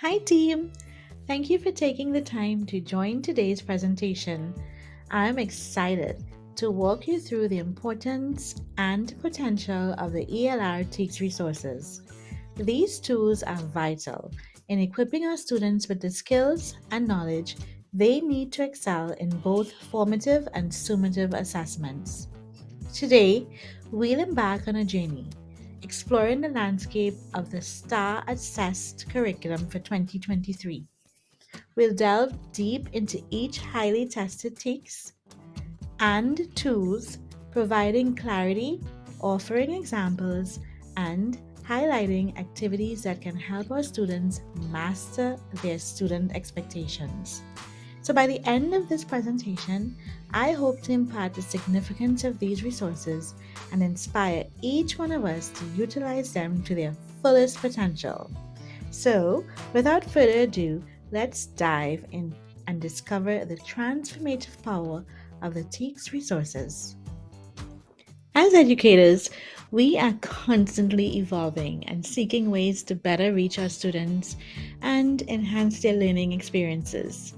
Hi, team! Thank you for taking the time to join today's presentation. I'm excited to walk you through the importance and potential of the ELR TEKS resources. These tools are vital in equipping our students with the skills and knowledge they need to excel in both formative and summative assessments. Today, we'll embark on a journey exploring the landscape of the STAAR assessed curriculum for 2023. We'll delve deep into each highly tested TEKS and tools, providing clarity, offering examples, and highlighting activities that can help our students master their student expectations. So, by the end of this presentation, I hope to impart the significance of these resources and inspire each one of us to utilize them to their fullest potential. So, without further ado, let's dive in and discover the transformative power of the TEKS resources. As educators, we are constantly evolving and seeking ways to better reach our students and enhance their learning experiences.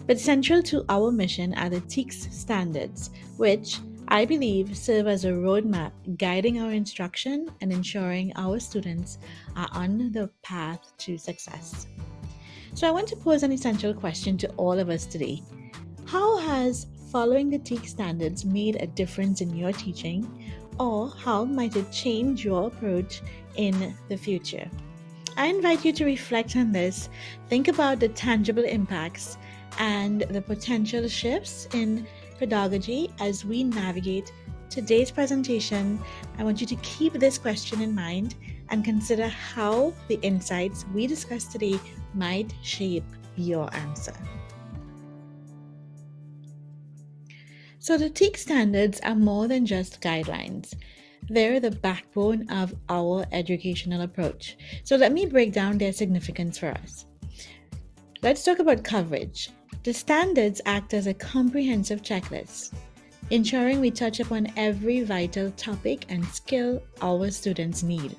But central to our mission are the TEKS standards, which I believe serve as a roadmap guiding our instruction and ensuring our students are on the path to success. So, I want to pose an essential question to all of us today. How has following the TEKS standards made a difference in your teaching, or how might it change your approach in the future? I invite you to reflect on this, think about the tangible impacts and the potential shifts in pedagogy as we navigate today's presentation. I want you to keep this question in mind and consider how the insights we discussed today might shape your answer. So, the TEKS standards are more than just guidelines. They're the backbone of our educational approach. So, let me break down their significance for us. Let's talk about coverage. The standards act as a comprehensive checklist, ensuring we touch upon every vital topic and skill our students need.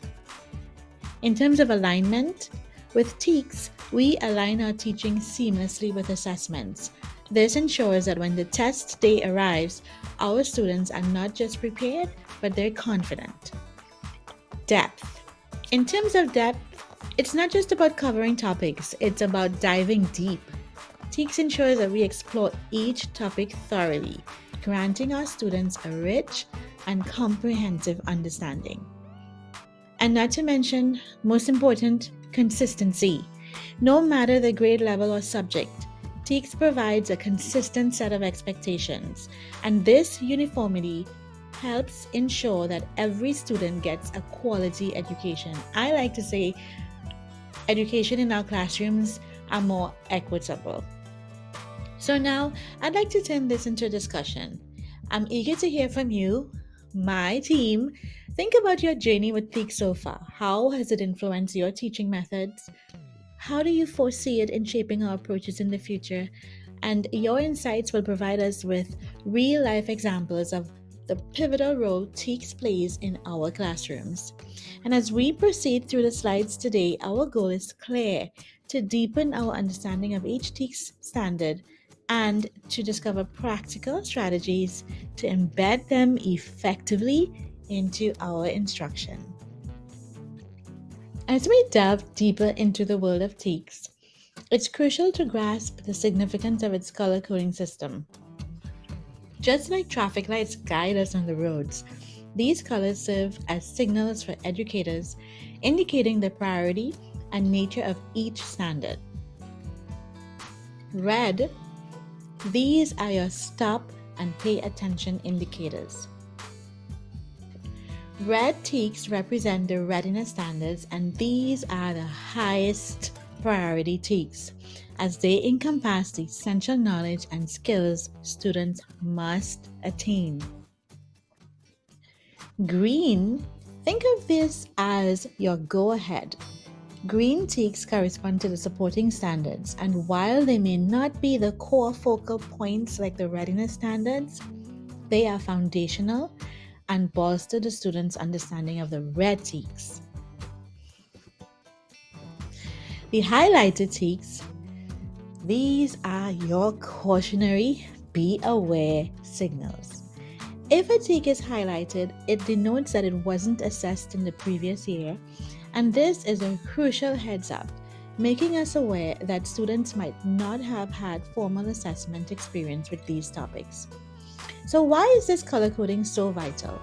In terms of alignment, with TEKS, we align our teaching seamlessly with assessments. This ensures that when the test day arrives, our students are not just prepared, but they're confident. Depth. In terms of depth, it's not just about covering topics, it's about diving deep. TEKS ensures that we explore each topic thoroughly, granting our students a rich and comprehensive understanding. And not to mention, most important, consistency. No matter the grade level or subject, TEKS provides a consistent set of expectations, and this uniformity helps ensure that every student gets a quality education. I like to say education in our classrooms are more equitable. So now I'd like to turn this into a discussion. I'm eager to hear from you, my team. Think about your journey with TEKS so far. How has it influenced your teaching methods? How do you foresee it in shaping our approaches in the future? And your insights will provide us with real life examples of the pivotal role TEKS plays in our classrooms. And as we proceed through the slides today, our goal is clear: to deepen our understanding of each TEKS standard and to discover practical strategies to embed them effectively into our instruction. As we delve deeper into the world of TEKS, it's crucial to grasp the significance of its color coding system. Just like traffic lights guide us on the roads, these colors serve as signals for educators, indicating the priority and nature of each standard. Red, these are your stop and pay attention indicators. Red TEKS represent the readiness standards, and these are the highest priority TEKS as they encompass the essential knowledge and skills students must attain. Green, think of this as your go ahead. Green TEKS correspond to the supporting standards, and while they may not be the core focal points like the readiness standards, they are foundational and bolster the students' understanding of the red TEKS. The highlighted TEKS, these are your cautionary be aware signals. If a TEK is highlighted, it denotes that it wasn't assessed in the previous year, and this is a crucial heads up, making us aware that students might not have had formal assessment experience with these topics. So, why is this color coding so vital?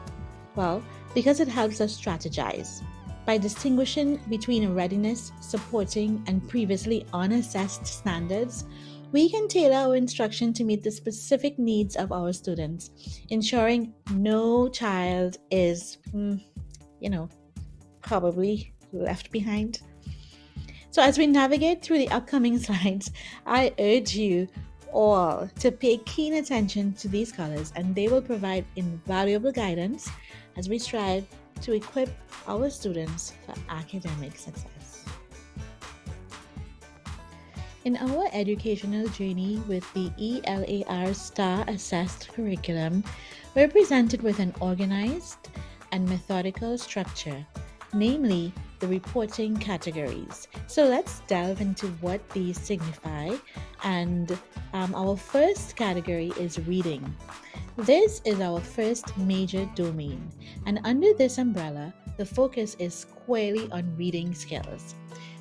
Well, because it helps us strategize. By distinguishing between readiness, supporting, and previously unassessed standards, we can tailor our instruction to meet the specific needs of our students, ensuring no child is, probably left behind. So, as we navigate through the upcoming slides, I urge you all to pay keen attention to these colors, and they will provide invaluable guidance as we strive to equip our students for academic success. In our educational journey with the ELAR STAAR assessed curriculum, we're presented with an organized and methodical structure, namely the reporting categories. So let's delve into what these signify. And our first category is reading. This is our first major domain, and under this umbrella, the focus is squarely on reading skills.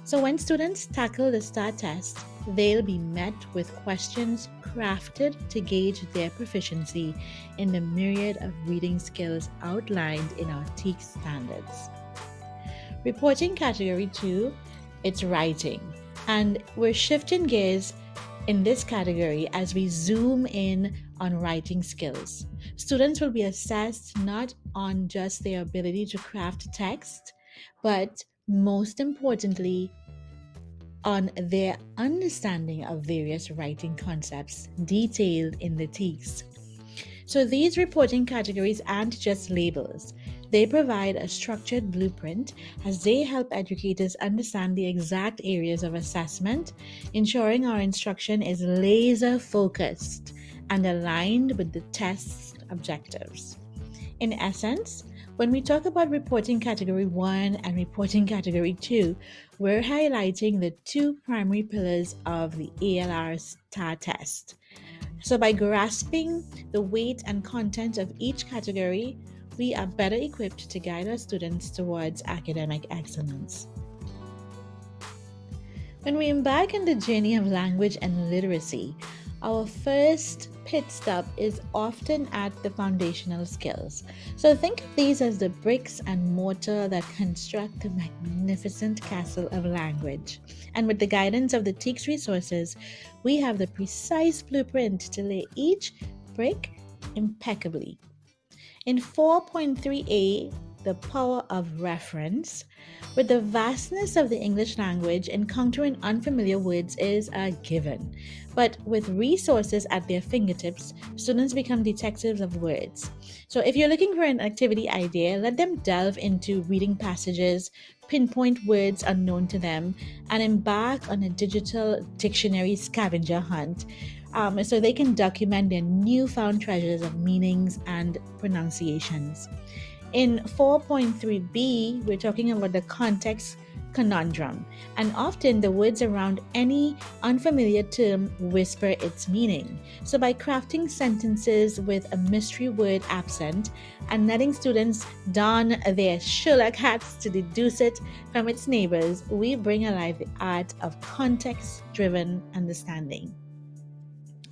So when students tackle the STAAR test, they'll be met with questions crafted to gauge their proficiency in the myriad of reading skills outlined in our TEKS standards. Reporting category 2, it's writing, and we're shifting gears in this category as we zoom in on writing skills. Students will be assessed not on just their ability to craft text, but most importantly, on their understanding of various writing concepts detailed in the TEKS. So these reporting categories aren't just labels. They provide a structured blueprint as they help educators understand the exact areas of assessment, ensuring our instruction is laser focused and aligned with the test's objectives. In essence, when we talk about reporting category 1 and reporting category 2, we're highlighting the two primary pillars of the ELR STAAR test. So by grasping the weight and content of each category, we are better equipped to guide our students towards academic excellence. When we embark on the journey of language and literacy, our first pit stop is often at the foundational skills. So think of these as the bricks and mortar that construct the magnificent castle of language. And with the guidance of the TEKS resources, we have the precise blueprint to lay each brick impeccably. In 4.3a, the power of reference, with the vastness of the English language, encountering unfamiliar words is a given. But with resources at their fingertips, students become detectives of words. So if you're looking for an activity idea, let them delve into reading passages, pinpoint words unknown to them, and embark on a digital dictionary scavenger hunt. So they can document their newfound treasures of meanings and pronunciations. In 4.3b, we're talking about the context conundrum, and often the words around any unfamiliar term whisper its meaning. So by crafting sentences with a mystery word absent and letting students don their Sherlock hats to deduce it from its neighbors, we bring alive the art of context-driven understanding.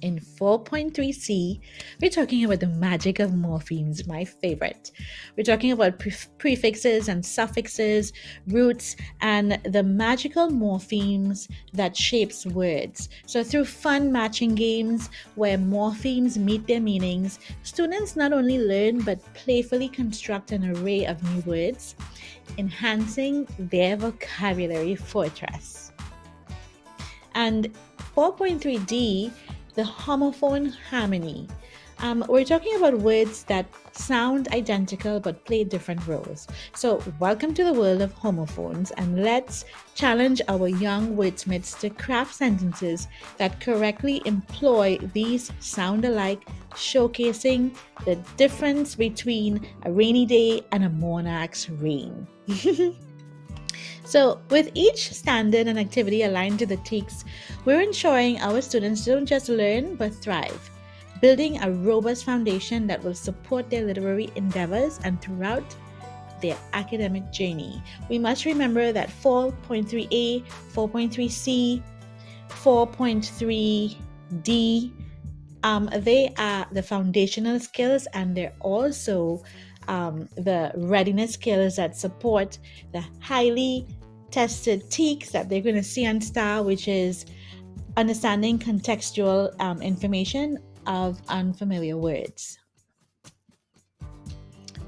In 4.3c, we're talking about the magic of morphemes, my favorite. We're talking about prefixes and suffixes, roots, and the magical morphemes that shapes words. So through fun matching games where morphemes meet their meanings, students not only learn but playfully construct an array of new words, enhancing their vocabulary fortress. And 4.3d, the homophone harmony. We're talking about words that sound identical but play different roles. So welcome to the world of homophones, and let's challenge our young wordsmiths to craft sentences that correctly employ these sound-alike, showcasing the difference between a rainy day and a monarch's reign. So, with each standard and activity aligned to the TEKS, we're ensuring our students don't just learn but thrive, building a robust foundation that will support their literary endeavors and throughout their academic journey. We must remember that 4.3a, 4.3c, 4.3d, they are the foundational skills, and they're also the readiness skills that support the highly tested TEKS that they're going to see on STAAR, which is understanding contextual information of unfamiliar words.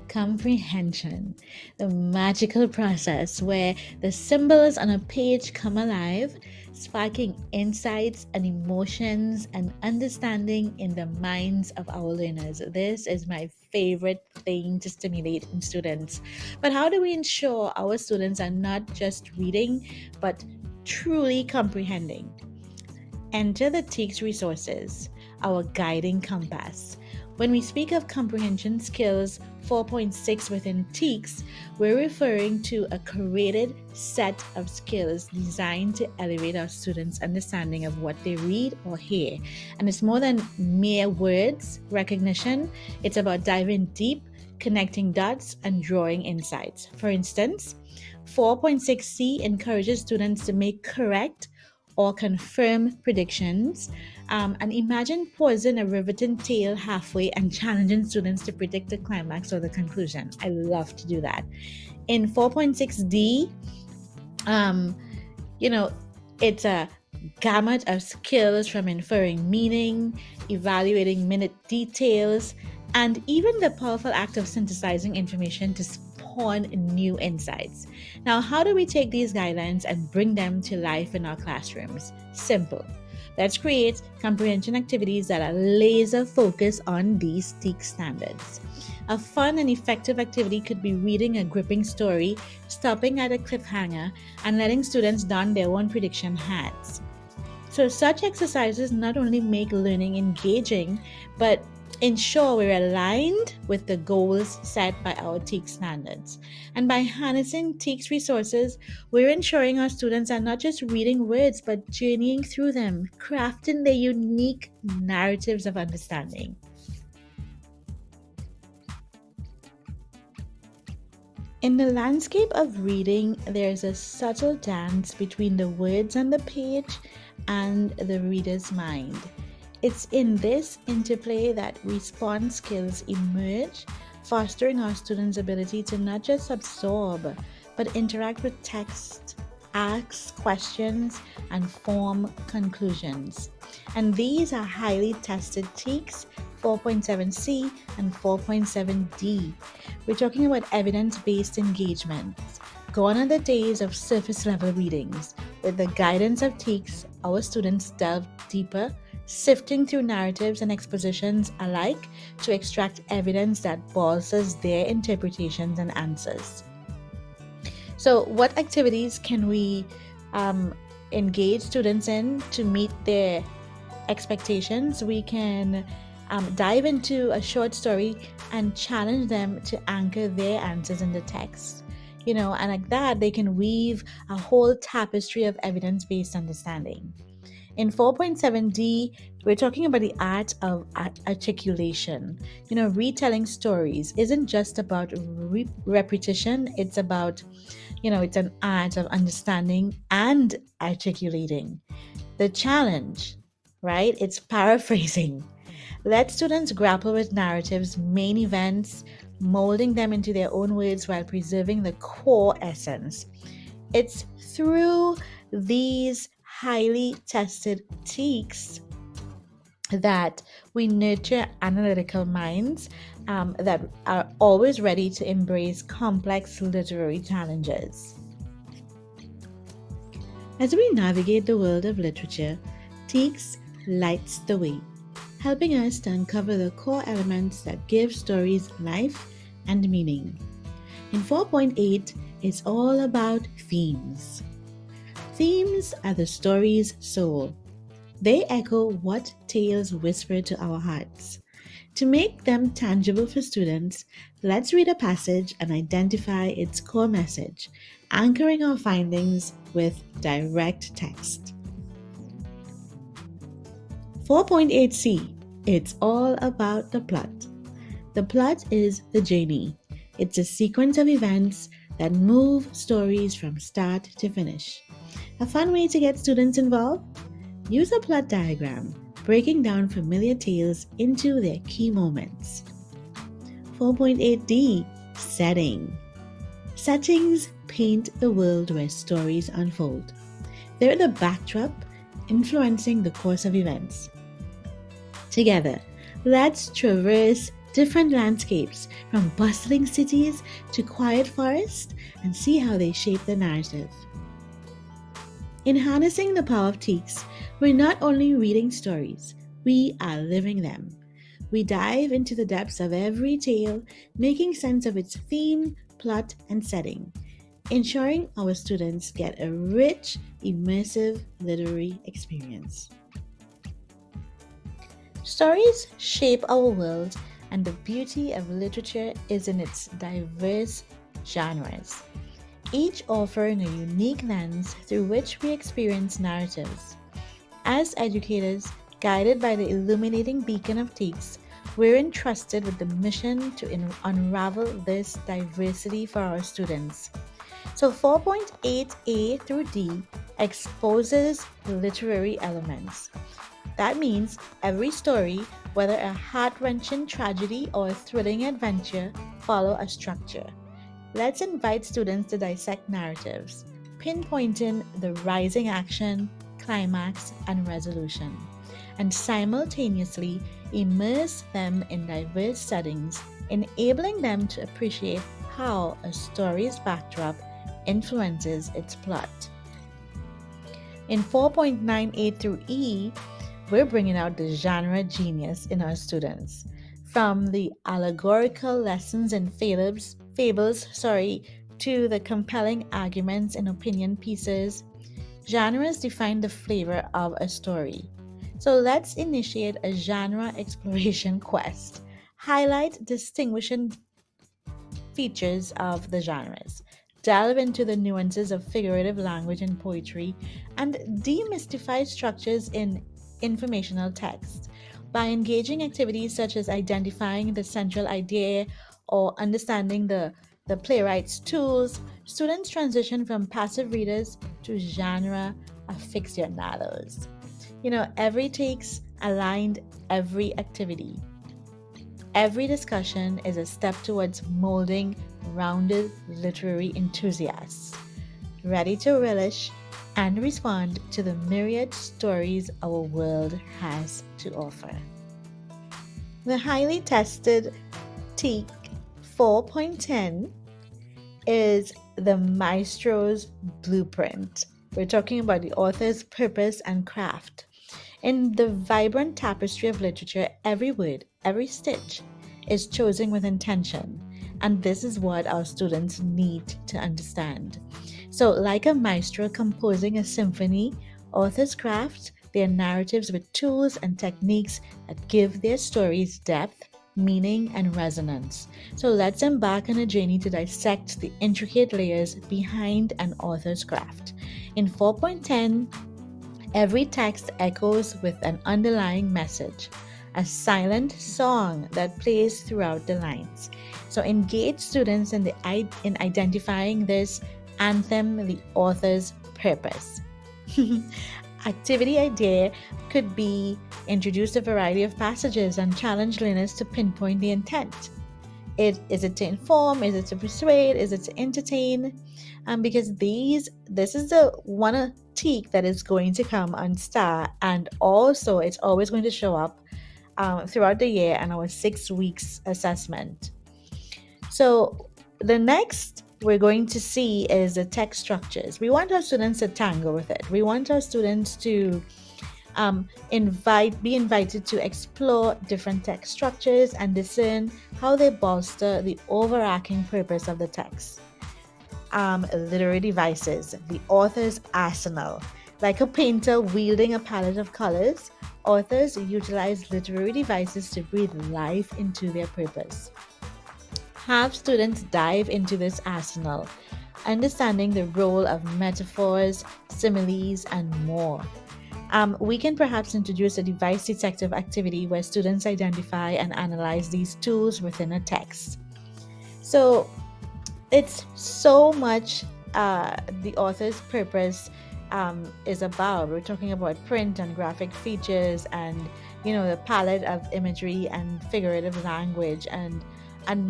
Comprehension, the magical process where the symbols on a page come alive, sparking insights and emotions and understanding in the minds of our learners. This is my favorite thing to stimulate in students. But how do we ensure our students are not just reading, but truly comprehending? Enter the TEKS resources, our guiding compass. When we speak of comprehension skills 4.6 within TEKS, we're referring to a curated set of skills designed to elevate our students' understanding of what they read or hear. And it's more than mere words recognition, it's about diving deep, connecting dots, and drawing insights. For instance, 4.6c encourages students to make correct or confirm predictions. And imagine pausing a riveting tale halfway and challenging students to predict the climax or the conclusion. I love to do that. In 4.6d, um, you know, it's a gamut of skills from inferring meaning, evaluating minute details, and even the powerful act of synthesizing information to spawn new insights. Now, how do we take these guidelines and bring them to life in our classrooms? Simple. Let's create comprehension activities that are laser focused on these TEKS standards. A fun and effective activity could be reading a gripping story, stopping at a cliffhanger, and letting students don their own prediction hats. So, such exercises not only make learning engaging, but ensure we're aligned with the goals set by our TEKS standards. And by harnessing TEKS resources, we're ensuring our students are not just reading words, but journeying through them, crafting their unique narratives of understanding. In the landscape of reading, there's a subtle dance between the words on the page and the reader's mind. It's in this interplay that response skills emerge, fostering our students' ability to not just absorb, but interact with text, ask questions, and form conclusions. And these are highly tested TEKS 4.7c and 4.7d. We're talking about evidence-based engagements. Gone are the days of surface-level readings. With the guidance of TEKS, our students delve deeper, sifting through narratives and expositions alike to extract evidence that bolsters their interpretations and answers. So, what activities can we engage students in to meet their expectations? We can dive into a short story and challenge them to anchor their answers in the text. And like that, they can weave a whole tapestry of evidence based understanding. In 4.7d, we're talking about the art of articulation. Retelling stories isn't just about repetition, it's about, it's an art of understanding and articulating. The challenge, right? It's paraphrasing. Let students grapple with narratives, main events, molding them into their own words while preserving the core essence. It's through these highly tested TEKS that we nurture analytical minds that are always ready to embrace complex literary challenges. As we navigate the world of literature, TEKS lights the way, helping us to uncover the core elements that give stories life and meaning. In 4.8, it's all about themes. Themes are the story's soul. They echo what tales whisper to our hearts. To make them tangible for students, let's read a passage and identify its core message. anchoring our findings with direct text. 4.8c. It's all about the plot. The plot is the journey. It's a sequence of events that move stories from start to finish. A fun way to get students involved? Use a plot diagram, breaking down familiar tales into their key moments. 4.8d. Setting. Settings paint the world where stories unfold. They're the backdrop influencing the course of events. Together, let's traverse different landscapes from bustling cities to quiet forests and see how they shape the narrative. In harnessing the power of TEKS, we're not only reading stories, we are living them. We dive into the depths of every tale, making sense of its theme, plot, and setting, ensuring our students get a rich, immersive literary experience. Stories shape our world, and the beauty of literature is in its diverse genres, each offering a unique lens through which we experience narratives. As educators, guided by the illuminating beacon of TEKS, we're entrusted with the mission to unravel this diversity for our students. So 4.8a through D exposes literary elements. That means every story, whether a heart-wrenching tragedy or a thrilling adventure, follow a structure. Let's invite students to dissect narratives, pinpointing the rising action, climax, and resolution, and simultaneously immerse them in diverse settings, enabling them to appreciate how a story's backdrop influences its plot. In 4.9a through E, we're bringing out the genre genius in our students. From the allegorical lessons in fables, to the compelling arguments in opinion pieces, genres define the flavor of a story. So let's initiate a genre exploration quest. Highlight distinguishing features of the genres. Delve into the nuances of figurative language and poetry, and demystify structures in informational text. By engaging activities such as identifying the central idea or understanding the playwright's tools, students transition from passive readers to genre aficionados. Every takes aligned every activity. Every discussion is a step towards molding rounded literary enthusiasts, ready to relish and respond to the myriad stories our world has to offer. The highly tested TEK 4.10 is the maestro's blueprint. We're talking about the author's purpose and craft. In the vibrant tapestry of literature, every word, every stitch is chosen with intention, and this is what our students need to understand. So, like a maestro composing a symphony, authors craft their narratives with tools and techniques that give their stories depth, meaning, and resonance. So, let's embark on a journey to dissect the intricate layers behind an author's craft. In 4.10, every text echoes with an underlying message, a silent song that plays throughout the lines. So engage students in identifying this anthem, the author's purpose. Activity idea could be introduce a variety of passages and challenge learners to pinpoint the intent. Is it to inform? Is it to persuade? Is it to entertain? Because this is the one TEK that is going to come on STAAR, and also it's always going to show up throughout the year and our 6 weeks assessment. So the next we're going to see is the text structures. We want our students to tango with it. We want our students to be invited to explore different text structures and discern how they bolster the overarching purpose of the text. Literary devices, the author's arsenal. Like a painter wielding a palette of colors, authors utilize literary devices to breathe life into their purpose. Have students dive into this arsenal. understanding the role of metaphors, similes, and more. We can perhaps introduce a device detective activity where students identify and analyze these tools within a text. So, it's so much the author's purpose is about. We're talking about print and graphic features, and the palette of imagery and figurative language, and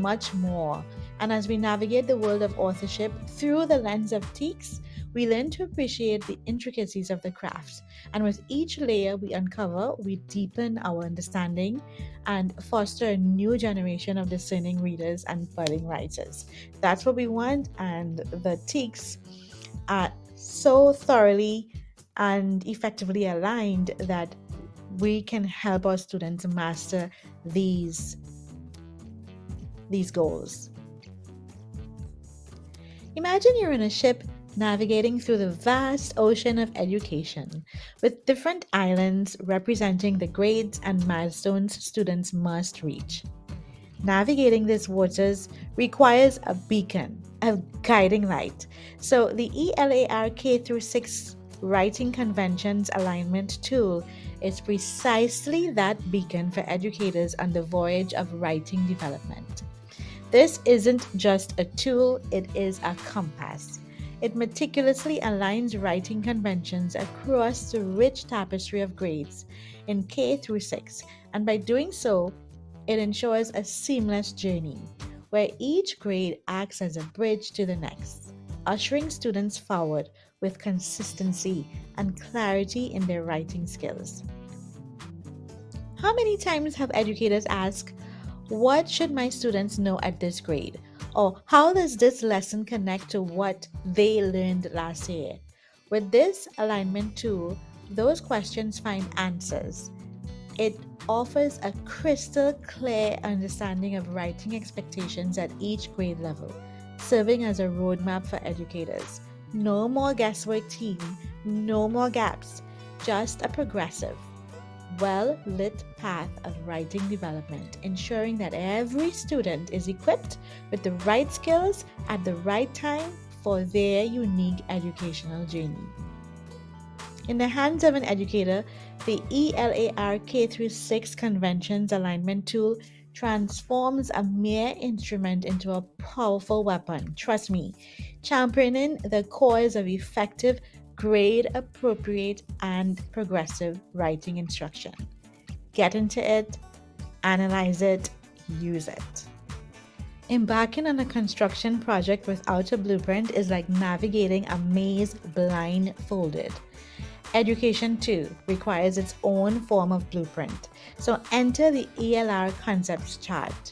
much more. And as we navigate the world of authorship through the lens of TEKS, we learn to appreciate the intricacies of the craft. And with each layer we uncover, we deepen our understanding and foster a new generation of discerning readers and budding writers. That's what we want, and the TEKS are so thoroughly and effectively aligned that we can help our students master these goals. Imagine you're in a ship navigating through the vast ocean of education, with different islands representing the grades and milestones students must reach. Navigating these waters requires a beacon, a guiding light. So the ELAR K through 6 Writing Conventions Alignment Tool is precisely that beacon for educators on the voyage of writing development. This isn't just a tool, it is a compass. It meticulously aligns writing conventions across the rich tapestry of grades in K through 6, and by doing so, it ensures a seamless journey where each grade acts as a bridge to the next, ushering students forward with consistency and clarity in their writing skills. How many times have educators asked, what should my students know at this grade? Or how does this lesson connect to what they learned last year? With this alignment tool, those questions find answers. It offers a crystal clear understanding of writing expectations at each grade level, serving as a roadmap for educators. No more guesswork, team, no more gaps, just a progressive, well lit path of writing development, ensuring that every student is equipped with the right skills at the right time for their unique educational journey. In the hands of an educator, the ELAR K through 6 Conventions Alignment Tool transforms a mere instrument into a powerful weapon. Trust me, championing the cause of effective, grade appropriate, and progressive writing instruction. Get into it, analyze it, use it. Embarking on a construction project without a blueprint is like navigating a maze blindfolded. Education, too, requires its own form of blueprint. So enter the ELR concepts chart.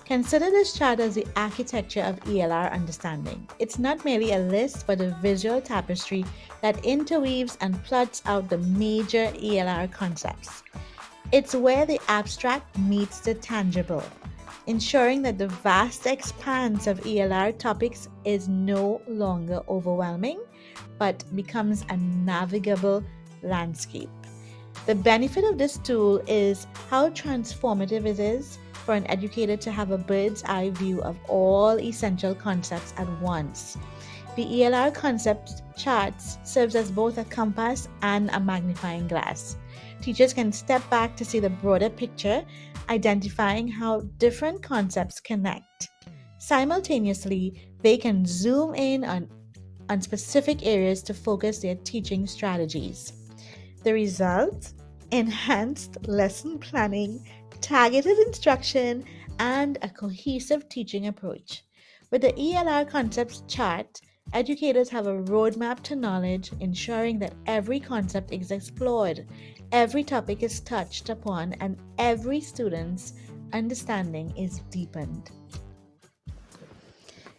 Consider this chart as the architecture of ELR understanding. It's not merely a list, but a visual tapestry that interweaves and plots out the major ELR concepts. It's where the abstract meets the tangible, ensuring that the vast expanse of ELR topics is no longer overwhelming, but becomes a navigable landscape. The benefit of this tool is how transformative it is for an educator to have a bird's eye view of all essential concepts at once. The ELR concept charts serves as both a compass and a magnifying glass. Teachers can step back to see the broader picture, identifying how different concepts connect. Simultaneously, they can zoom in on specific areas to focus their teaching strategies. The result? Enhanced lesson planning, targeted instruction, and a cohesive teaching approach. With the ELR concepts chart, educators have a roadmap to knowledge, ensuring that every concept is explored, every topic is touched upon, and every student's understanding is deepened.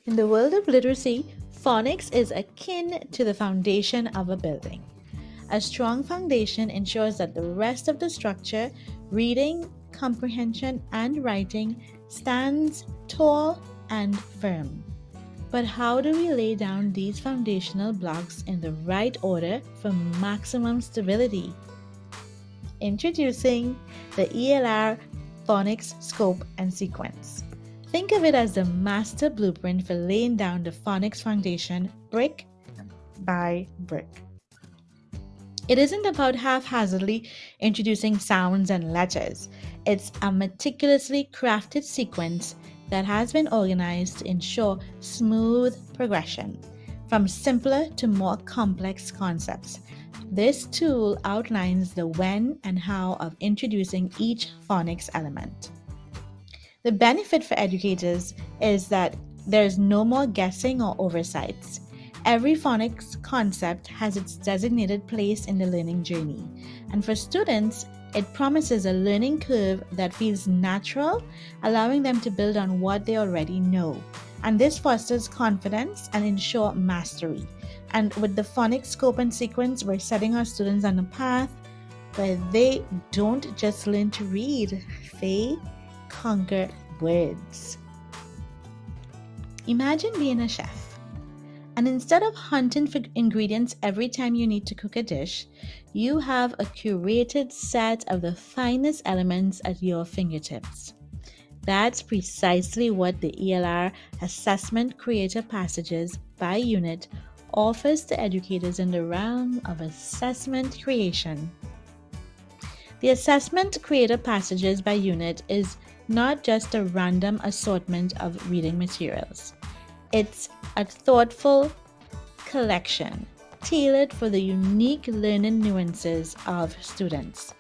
In the world of literacy, phonics is akin to the foundation of a building. A strong foundation ensures that the rest of the structure, reading, comprehension, and writing, stands tall and firm. But how do we lay down these foundational blocks in the right order for maximum stability? Introducing the ELR Phonics Scope and Sequence. Think of it as the master blueprint for laying down the phonics foundation brick by brick. It isn't about haphazardly introducing sounds and letters. It's a meticulously crafted sequence that has been organized to ensure smooth progression from simpler to more complex concepts. This tool outlines the when and how of introducing each phonics element. The benefit for educators is that there's no more guessing or oversights. Every phonics concept has its designated place in the learning journey, and for students, it promises a learning curve that feels natural, allowing them to build on what they already know. And this fosters confidence and ensure mastery. And with the phonics scope and sequence, we're setting our students on a path where they don't just learn to read, they conquer words. Imagine being a chef, and instead of hunting for ingredients every time you need to cook a dish, you have a curated set of the finest elements at your fingertips. That's precisely what the ELR Assessment Creator Passages by Unit offers to educators in the realm of assessment creation. The Assessment Creator Passages by Unit is not just a random assortment of reading materials. It's a thoughtful collection tailored for the unique learning nuances of students.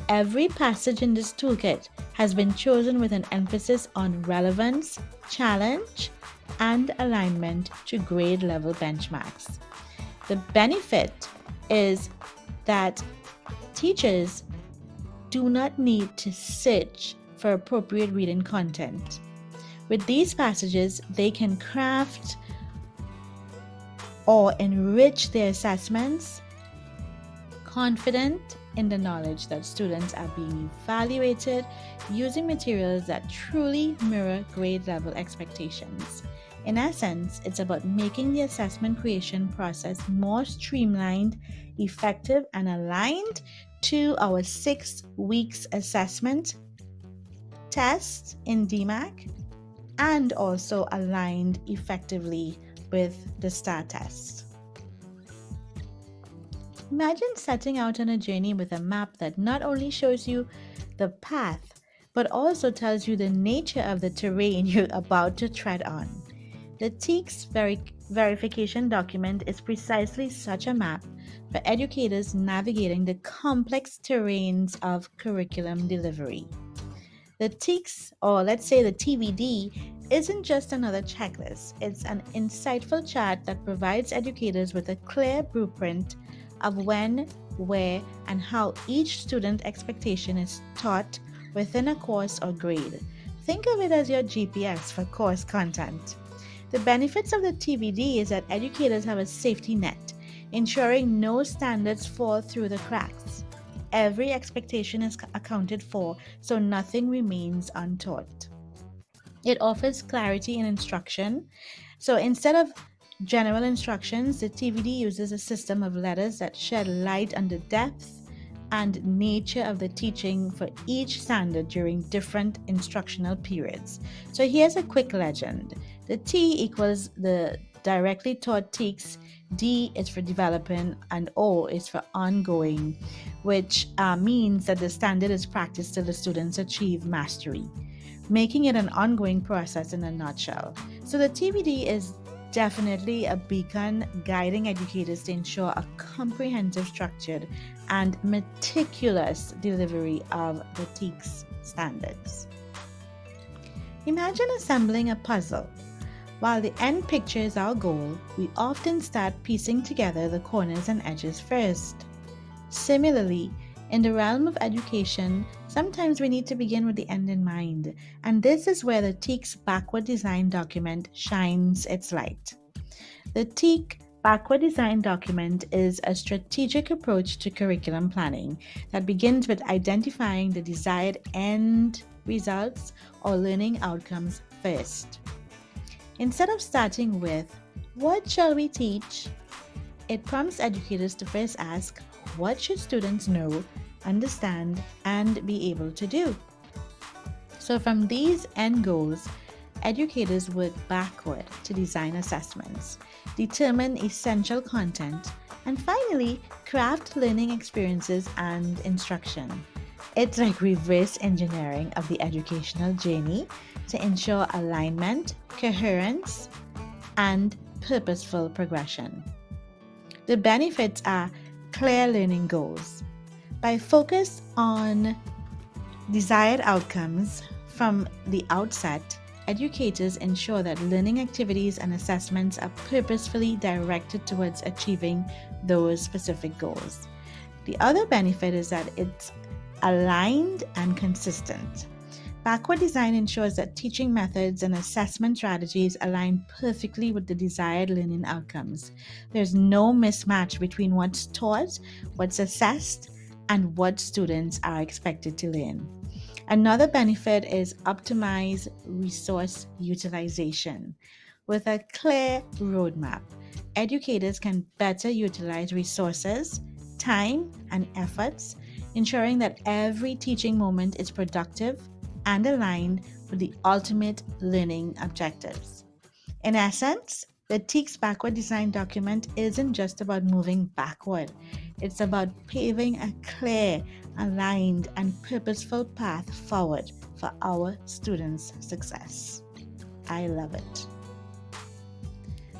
Every passage in this toolkit has been chosen with an emphasis on relevance, challenge, and alignment to grade level benchmarks. The benefit is that teachers do not need to search for appropriate reading content. With these passages, they can craft or enrich their assessments, confident in the knowledge that students are being evaluated using materials that truly mirror grade level expectations. In essence, it's about making the assessment creation process more streamlined, effective, and aligned to our 6 weeks assessment test in DMAC, and also aligned effectively with the STAAR test. Imagine setting out on a journey with a map that not only shows you the path, but also tells you the nature of the terrain you're about to tread on. The TEKS verification document is precisely such a map for educators navigating the complex terrains of curriculum delivery. The TEKS, or let's say the TVD, isn't just another checklist. It's an insightful chart that provides educators with a clear blueprint of when, where, and how each student expectation is taught within a course or grade. Think of it as your GPS for course content. The benefits of the TVD is that educators have a safety net, ensuring no standards fall through the cracks. Every expectation is accounted for, so nothing remains untaught. It offers clarity in instruction. So instead of general instructions, the TVD uses a system of letters that shed light on the depth and nature of the teaching for each standard during different instructional periods. So here's a quick legend. The T equals the directly taught TEKS, D is for developing, and O is for ongoing, which means that the standard is practiced till the students achieve mastery, making it an ongoing process in a nutshell. So the TVD is definitely a beacon guiding educators to ensure a comprehensive, structured, and meticulous delivery of the TEKS standards. Imagine assembling a puzzle. While the end picture is our goal, we often start piecing together the corners and edges first. Similarly, in the realm of education, sometimes we need to begin with the end in mind, and this is where the TEKS backward design document shines its light. The TEK backward design document is a strategic approach to curriculum planning that begins with identifying the desired end results or learning outcomes first. Instead of starting with, "What shall we teach?" it prompts educators to first ask, "What should students know, understand, and be able to do?" So from these end goals, educators work backward to design assessments, determine essential content, and finally, craft learning experiences and instruction. It's like reverse engineering of the educational journey to ensure alignment, coherence, and purposeful progression. The benefits are clear learning goals. By focus on desired outcomes from the outset, educators ensure that learning activities and assessments are purposefully directed towards achieving those specific goals. The other benefit is that it's aligned and consistent. Backward design ensures that teaching methods and assessment strategies align perfectly with the desired learning outcomes. There's no mismatch between what's taught, what's assessed, and what students are expected to learn. Another benefit is optimized resource utilization. With a clear roadmap, educators can better utilize resources, time, and efforts, ensuring that every teaching moment is productive and aligned with the ultimate learning objectives. In essence, the TEKS backward design document isn't just about moving backward, it's about paving a clear, aligned, and purposeful path forward for our students' success. I love it.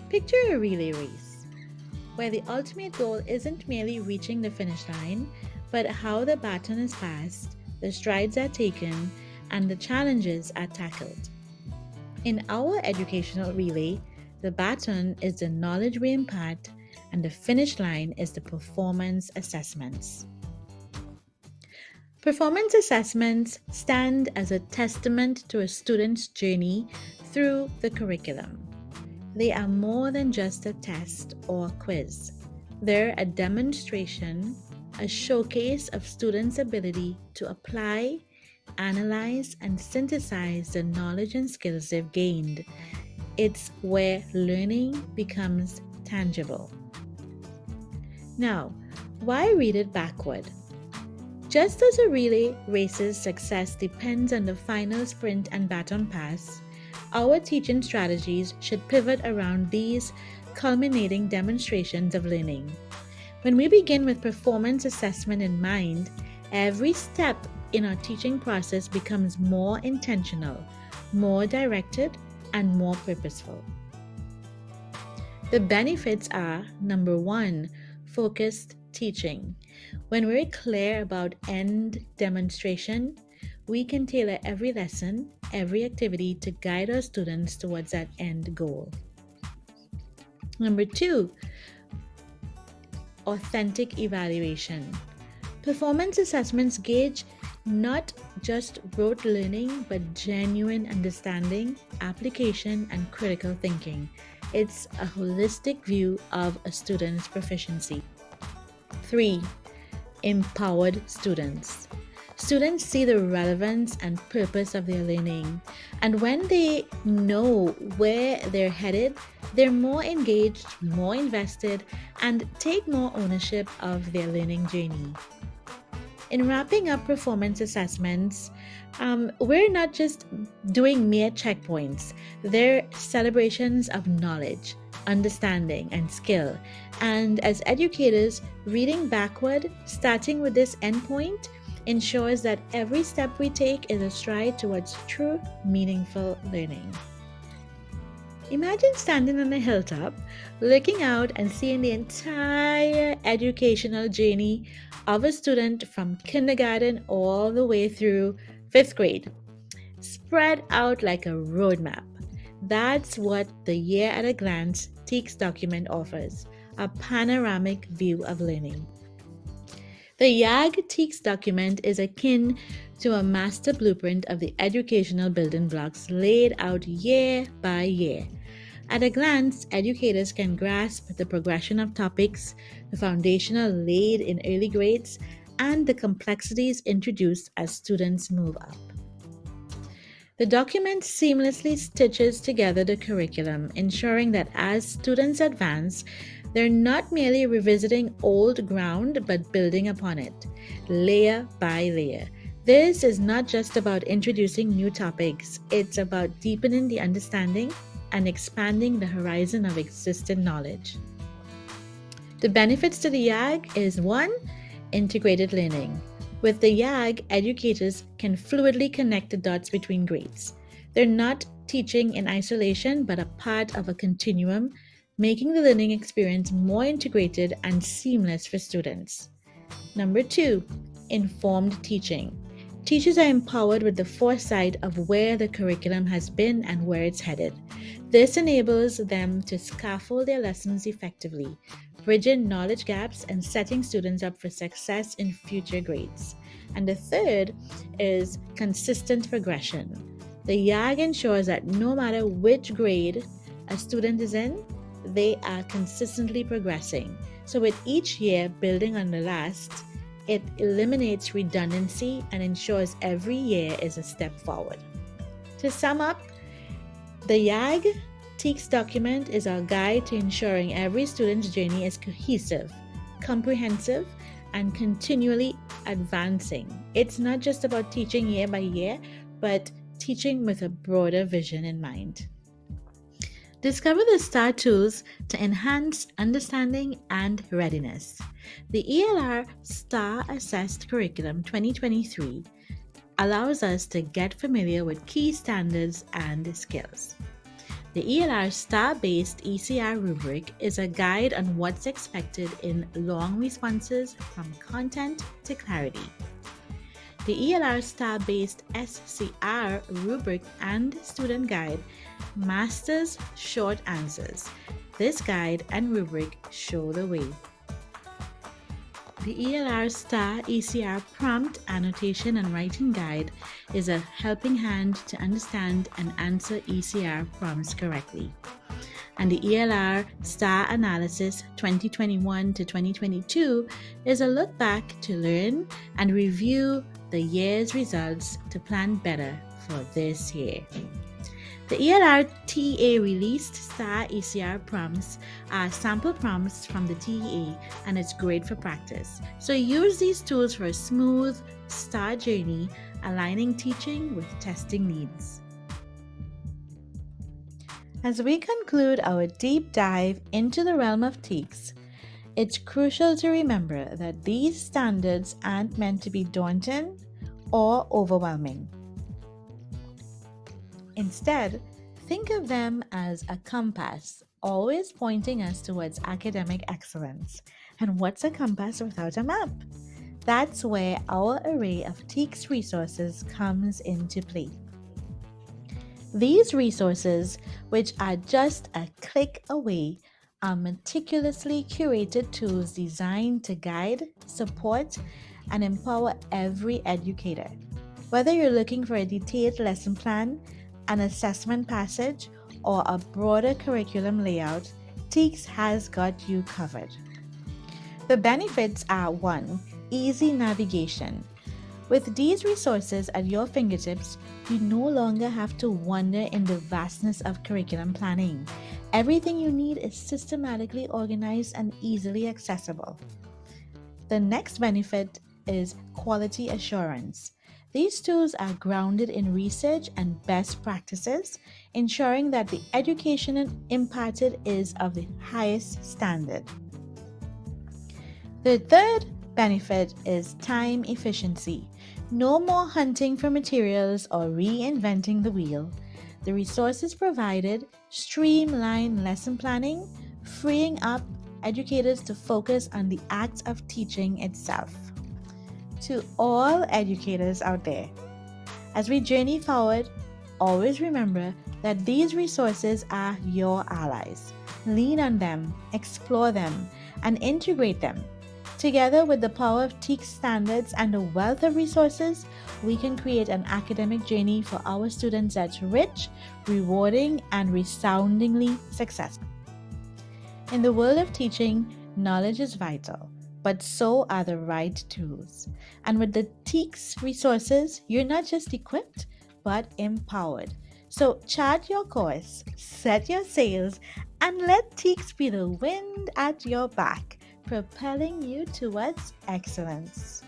Picture a relay race, where the ultimate goal isn't merely reaching the finish line, but how the baton is passed, the strides are taken, and the challenges are tackled. In our educational relay, the baton is the knowledge we impart, and the finish line is the performance assessments. Performance assessments stand as a testament to a student's journey through the curriculum. They are more than just a test or quiz. They're a demonstration, a showcase of students' ability to apply, analyze, and synthesize the knowledge and skills they've gained. It's where learning becomes tangible. Now, why read it backward? Just as a relay race's success depends on the final sprint and baton pass, our teaching strategies should pivot around these culminating demonstrations of learning. When we begin with performance assessment in mind, every step in our teaching process becomes more intentional, more directed, and more purposeful. The benefits are: number one, focused teaching. When we're clear about end demonstration, we can tailor every lesson, every activity to guide our students towards that end goal. Number two, authentic evaluation. Performance assessments gauge not just rote learning, but genuine understanding, application, and critical thinking. It's a holistic view of a student's proficiency. 3. Empowered students. Students see the relevance and purpose of their learning, and when they know where they're headed, they're more engaged, more invested, and take more ownership of their learning journey. In wrapping up performance assessments, we're not just doing mere checkpoints. They're celebrations of knowledge, understanding, and skill. And as educators, reading backward, starting with this endpoint, ensures that every step we take is a stride towards true, meaningful learning. Imagine standing on a hilltop, looking out and seeing the entire educational journey of a student from kindergarten all the way through 5th grade, spread out like a roadmap. That's what the Year at a Glance TEKS document offers, a panoramic view of learning. The YAG TEKS document is akin to a master blueprint of the educational building blocks laid out year by year. At a glance, educators can grasp the progression of topics, the foundational laid in early grades, and the complexities introduced as students move up. The document seamlessly stitches together the curriculum, ensuring that as students advance, they're not merely revisiting old ground but building upon it, layer by layer. This is not just about introducing new topics, it's about deepening the understanding and expanding the horizon of existing knowledge. The benefits to the YAG is one, integrated learning. With the YAG, educators can fluidly connect the dots between grades. They're not teaching in isolation but a part of a continuum, making the learning experience more integrated and seamless for students. Number two, informed teaching. Teachers are empowered with the foresight of where the curriculum has been and where it's headed. This enables them to scaffold their lessons effectively, bridging knowledge gaps and setting students up for success in future grades. And the third is consistent progression. The YAG ensures that no matter which grade a student is in, they are consistently progressing. So, with each year building on the last, it eliminates redundancy and ensures every year is a step forward. To sum up, the YAG TEKS document is our guide to ensuring every student's journey is cohesive, comprehensive, and continually advancing. It's not just about teaching year by year, but teaching with a broader vision in mind. Discover the STAAR tools to enhance understanding and readiness. The ELR STAR Assessed Curriculum 2023 allows us to get familiar with key standards and skills. The ELR STAR-based ECR rubric is a guide on what's expected in long responses from content to clarity. The ELR STAR-based SCR rubric and student guide masters short answers. This guide and rubric show the way. The ELR STAR ECR prompt annotation and writing guide is a helping hand to understand and answer ECR prompts correctly. And the ELR STAR Analysis 2021 to 2022 is a look back to learn and review the year's results to plan better for this year. The ELR TEA released STAR ECR prompts are sample prompts from the TEA, and it's great for practice. So use these tools for a smooth STAR journey, aligning teaching with testing needs. As we conclude our deep dive into the realm of TEKS, it's crucial to remember that these standards aren't meant to be daunting or overwhelming. Instead, think of them as a compass, always pointing us towards academic excellence. And what's a compass without a map? That's where our array of TEKS resources comes into play. These resources, which are just a click away, are meticulously curated tools designed to guide, support, and empower every educator. Whether you're looking for a detailed lesson plan, an assessment passage, or a broader curriculum layout, TEKS has got you covered. The benefits are 1. Easy navigation. With these resources at your fingertips, you no longer have to wander in the vastness of curriculum planning. Everything you need is systematically organized and easily accessible. The next benefit is quality assurance. These tools are grounded in research and best practices, ensuring that the education imparted is of the highest standard. The third benefit is time efficiency. No more hunting for materials or reinventing the wheel. The resources provided streamline lesson planning, freeing up educators to focus on the act of teaching itself. To all educators out there, as we journey forward, always remember that these resources are your allies. Lean on them, explore them, and integrate them. Together with the power of TEKS standards and a wealth of resources, we can create an academic journey for our students that's rich, rewarding, and resoundingly successful. In the world of teaching, knowledge is vital, but so are the right tools. And with the TEKS resources, you're not just equipped, but empowered. So chart your course, set your sails, and let TEKS be the wind at your back, propelling you towards excellence.